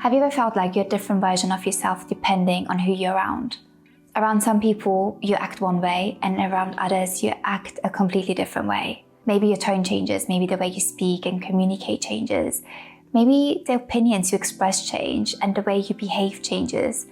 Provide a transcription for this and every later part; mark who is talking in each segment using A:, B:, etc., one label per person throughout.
A: Have you ever felt like you're a different version of yourself depending on who you're around? Around some people, you act one way, and around others, you act a completely different way. Maybe your tone changes, maybe the way you speak and communicate changes. Maybe the opinions you express change and the way you behave changes.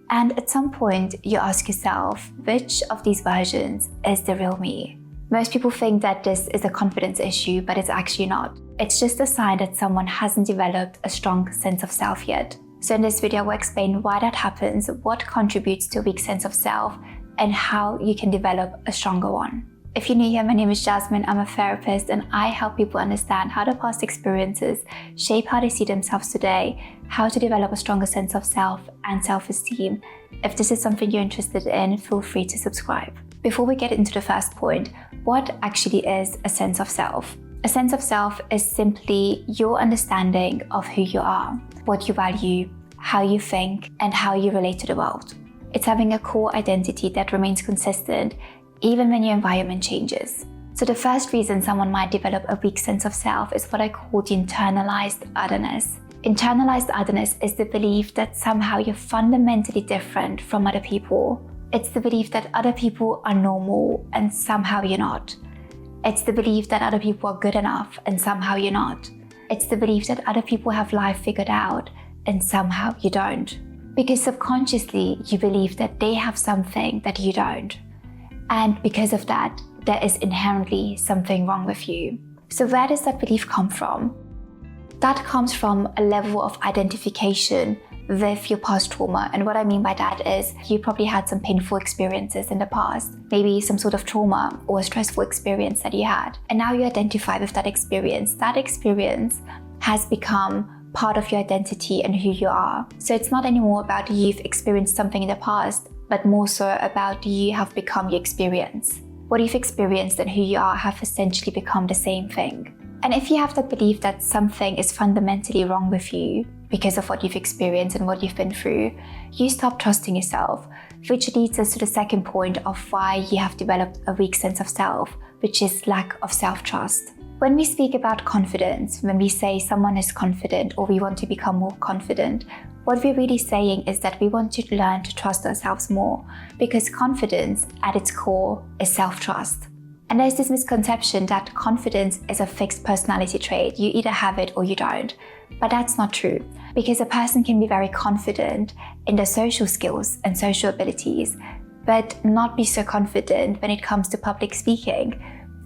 A: And at some point, you ask yourself, which of these versions is the real me? Most people think that this is a confidence issue, but it's actually not. It's just a sign that someone hasn't developed a strong sense of self yet. So in this video, I will explain why that happens, what contributes to a weak sense of self, and how you can develop a stronger one. If you're new here, my name is Jasmine. I'm a therapist, and I help people understand how their past experiences shape how they see themselves today, how to develop a stronger sense of self and self-esteem. If this is something you're interested in, feel free to subscribe. Before we get into the first point, what actually is a sense of self? A sense of self is simply your understanding of who you are, what you value, how you think, and how you relate to the world. It's having a core identity that remains consistent even when your environment changes. So the first reason someone might develop a weak sense of self is what I call the internalized otherness. Internalized otherness is the belief that somehow you're fundamentally different from other people. It's the belief that other people are normal and somehow you're not. It's the belief that other people are good enough and somehow you're not. It's the belief that other people have life figured out and somehow you don't. Because subconsciously you believe that they have something that you don't. And because of that, there is inherently something wrong with you. So where does that belief come from? That comes from a level of identification with your past trauma. And what I mean by that is you probably had some painful experiences in the past, maybe some sort of trauma or a stressful experience that you had. And now you identify with that experience. That experience has become part of your identity and who you are. So it's not anymore about you've experienced something in the past, but more so about you have become your experience. What you've experienced and who you are have essentially become the same thing. And if you have that belief that something is fundamentally wrong with you because of what you've experienced and what you've been through, you stop trusting yourself, which leads us to the second point of why you have developed a weak sense of self, which is lack of self-trust. When we speak about confidence, when we say someone is confident or we want to become more confident, what we're really saying is that we want to learn to trust ourselves more, because confidence at its core is self-trust. And there's this misconception that confidence is a fixed personality trait. You either have it or you don't. But that's not true, because a person can be very confident in their social skills and social abilities, but not be so confident when it comes to public speaking.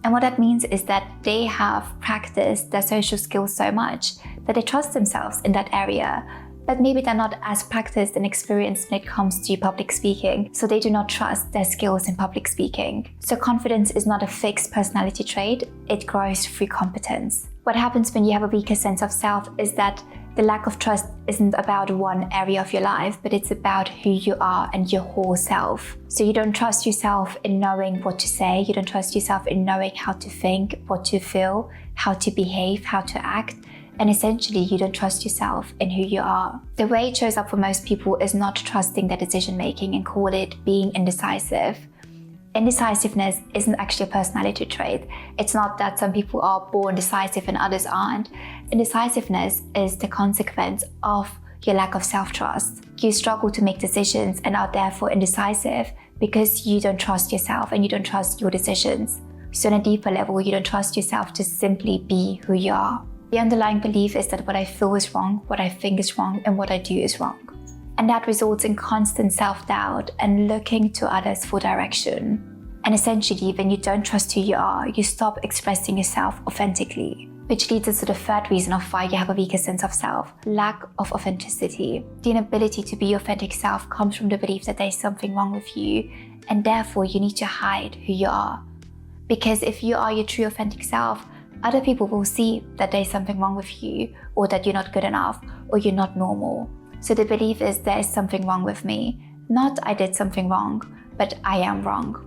A: And what that means is that they have practiced their social skills so much that they trust themselves in that area, but maybe they're not as practiced and experienced when it comes to public speaking, so they do not trust their skills in public speaking. So confidence is not a fixed personality trait, it grows through competence. What happens when you have a weaker sense of self is that the lack of trust isn't about one area of your life, but it's about who you are and your whole self. So you don't trust yourself in knowing what to say, you don't trust yourself in knowing how to think, what to feel, how to behave, how to act. And essentially, you don't trust yourself in who you are. The way it shows up for most people is not trusting their decision making and call it being indecisive. Indecisiveness isn't actually a personality trait. It's not that some people are born decisive and others aren't. Indecisiveness is the consequence of your lack of self-trust. You struggle to make decisions and are therefore indecisive because you don't trust yourself and you don't trust your decisions. So on a deeper level, you don't trust yourself to simply be who you are. The underlying belief is that what I feel is wrong, what I think is wrong, and what I do is wrong. And that results in constant self-doubt and looking to others for direction. And essentially, when you don't trust who you are, you stop expressing yourself authentically, which leads us to the third reason of why you have a weaker sense of self: lack of authenticity. The inability to be your authentic self comes from the belief that there's something wrong with you, and therefore you need to hide who you are. Because if you are your true authentic self, other people will see that there's something wrong with you, or that you're not good enough, or you're not normal. So the belief is there is something wrong with me. Not I did something wrong, but I am wrong.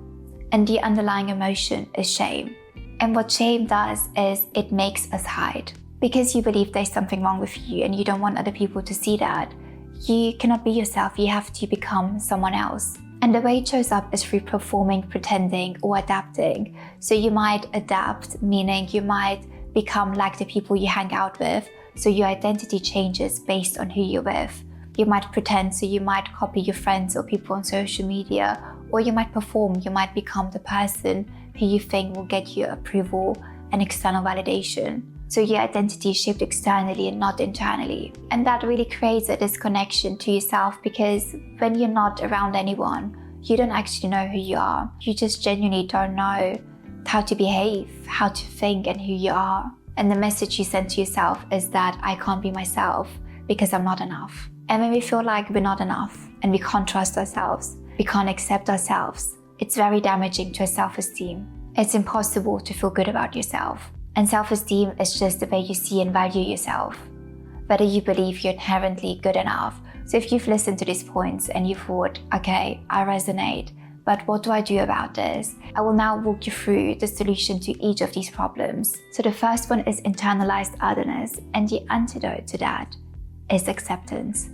A: And the underlying emotion is shame. And what shame does is it makes us hide. Because you believe there's something wrong with you and you don't want other people to see that, you cannot be yourself, you have to become someone else. And the way it shows up is through performing, pretending, or adapting. So you might adapt, meaning you might become like the people you hang out with, so your identity changes based on who you're with. You might pretend, so you might copy your friends or people on social media, or you might perform, you might become the person who you think will get you approval and external validation. So your identity is shaped externally and not internally. And that really creates a disconnection to yourself, because when you're not around anyone, you don't actually know who you are. You just genuinely don't know how to behave, how to think, and who you are. And the message you send to yourself is that I can't be myself because I'm not enough. And when we feel like we're not enough and we can't trust ourselves, we can't accept ourselves, it's very damaging to our self-esteem. It's impossible to feel good about yourself. And self-esteem is just the way you see and value yourself, whether you believe you're inherently good enough. So if you've listened to these points and you thought, okay, I resonate, but what do I do about this? I will now walk you through the solution to each of these problems. So the first one is internalized otherness, and the antidote to that is acceptance.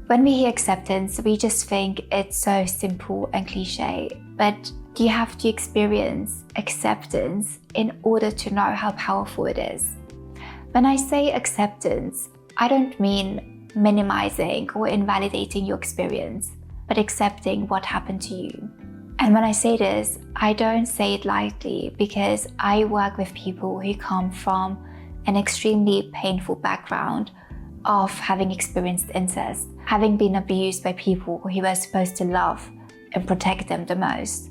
A: When we hear acceptance, we just think it's so simple and cliche, but you have to experience acceptance in order to know how powerful it is. When I say acceptance, I don't mean minimizing or invalidating your experience, but accepting what happened to you. And when I say this, I don't say it lightly, because I work with people who come from an extremely painful background of having experienced incest, having been abused by people who were supposed to love and protect them the most.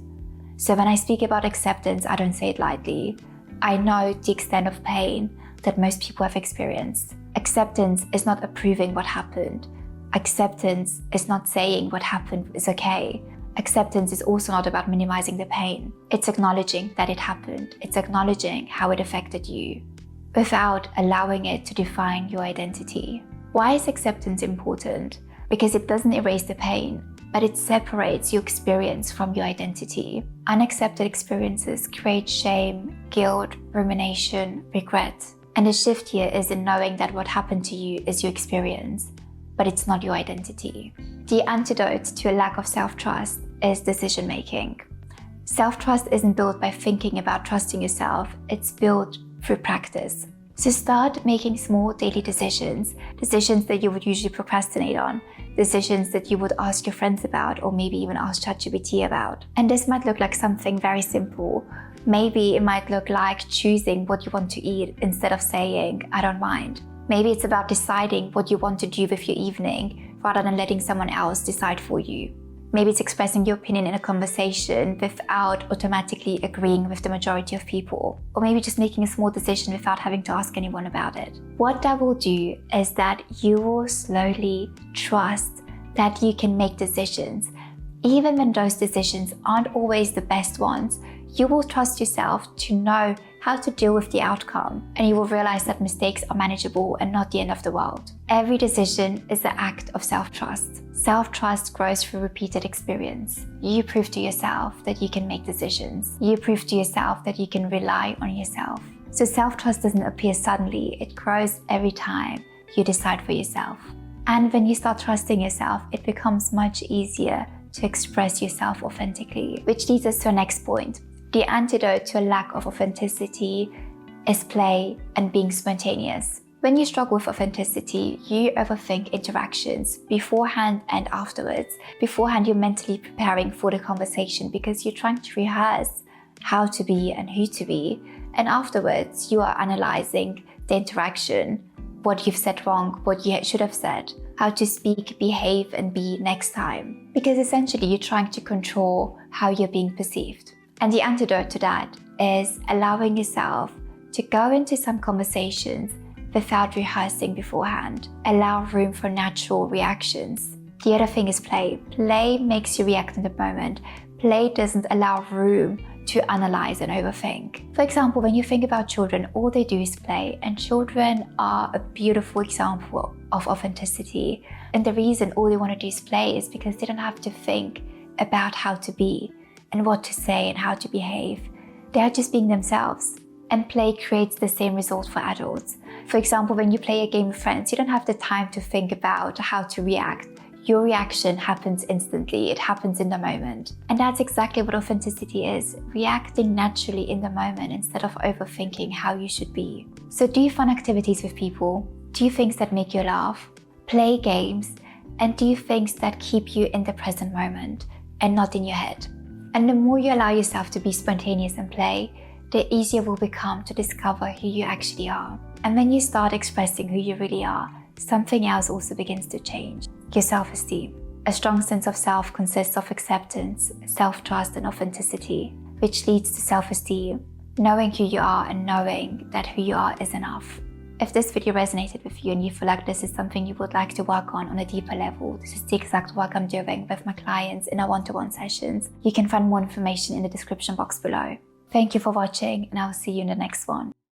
A: So when I speak about acceptance, I don't say it lightly. I know the extent of pain that most people have experienced. Acceptance is not approving what happened. Acceptance is not saying what happened is okay. Acceptance is also not about minimizing the pain. It's acknowledging that it happened. It's acknowledging how it affected you, without allowing it to define your identity. Why is acceptance important? Because it doesn't erase the pain, but it separates your experience from your identity. Unaccepted experiences create shame, guilt, rumination, regret. And the shift here is in knowing that what happened to you is your experience, but it's not your identity. The antidote to a lack of self-trust is decision-making. Self-trust isn't built by thinking about trusting yourself, it's built through practice. So start making small daily decisions that you would usually procrastinate on, decisions that you would ask your friends about, or maybe even ask ChatGPT about. And this might look like something very simple. Maybe it might look like choosing what you want to eat instead of saying, I don't mind. Maybe it's about deciding what you want to do with your evening rather than letting someone else decide for you. Maybe it's expressing your opinion in a conversation without automatically agreeing with the majority of people. Or maybe just making a small decision without having to ask anyone about it. What that will do is that you will slowly trust that you can make decisions. Even when those decisions aren't always the best ones, you will trust yourself to know how to deal with the outcome, and you will realize that mistakes are manageable and not the end of the world. Every decision is an act of self-trust. Self-trust grows through repeated experience. You prove to yourself that you can make decisions. You prove to yourself that you can rely on yourself. So self-trust doesn't appear suddenly, it grows every time you decide for yourself. And when you start trusting yourself, it becomes much easier to express yourself authentically. Which leads us to our next point. The antidote to a lack of authenticity is play and being spontaneous. When you struggle with authenticity, you overthink interactions beforehand and afterwards. Beforehand, you're mentally preparing for the conversation because you're trying to rehearse how to be and who to be. And afterwards, you are analyzing the interaction, what you've said wrong, what you should have said, how to speak, behave, and be next time. Because essentially, you're trying to control how you're being perceived. And the antidote to that is allowing yourself to go into some conversations without rehearsing beforehand. Allow room for natural reactions. The other thing is play. Play makes you react in the moment. Play doesn't allow room to analyze and overthink. For example, when you think about children, all they do is play, and children are a beautiful example of authenticity. And the reason all they want to do is play is because they don't have to think about how to be and what to say and how to behave. They are just being themselves. And play creates the same result for adults. For example, when you play a game with friends, you don't have the time to think about how to react. Your reaction happens instantly, it happens in the moment. And that's exactly what authenticity is, reacting naturally in the moment instead of overthinking how you should be. So do fun activities with people, do things that make you laugh, play games, and do things that keep you in the present moment and not in your head. And the more you allow yourself to be spontaneous and play, the easier it will become to discover who you actually are. And when you start expressing who you really are, something else also begins to change. Your self-esteem. A strong sense of self consists of acceptance, self-trust, and authenticity, which leads to self-esteem, knowing who you are and knowing that who you are is enough. If this video resonated with you and you feel like this is something you would like to work on a deeper level, this is the exact work I'm doing with my clients in our one-to-one sessions. You can find more information in the description box below. Thank you for watching, and I'll see you in the next one.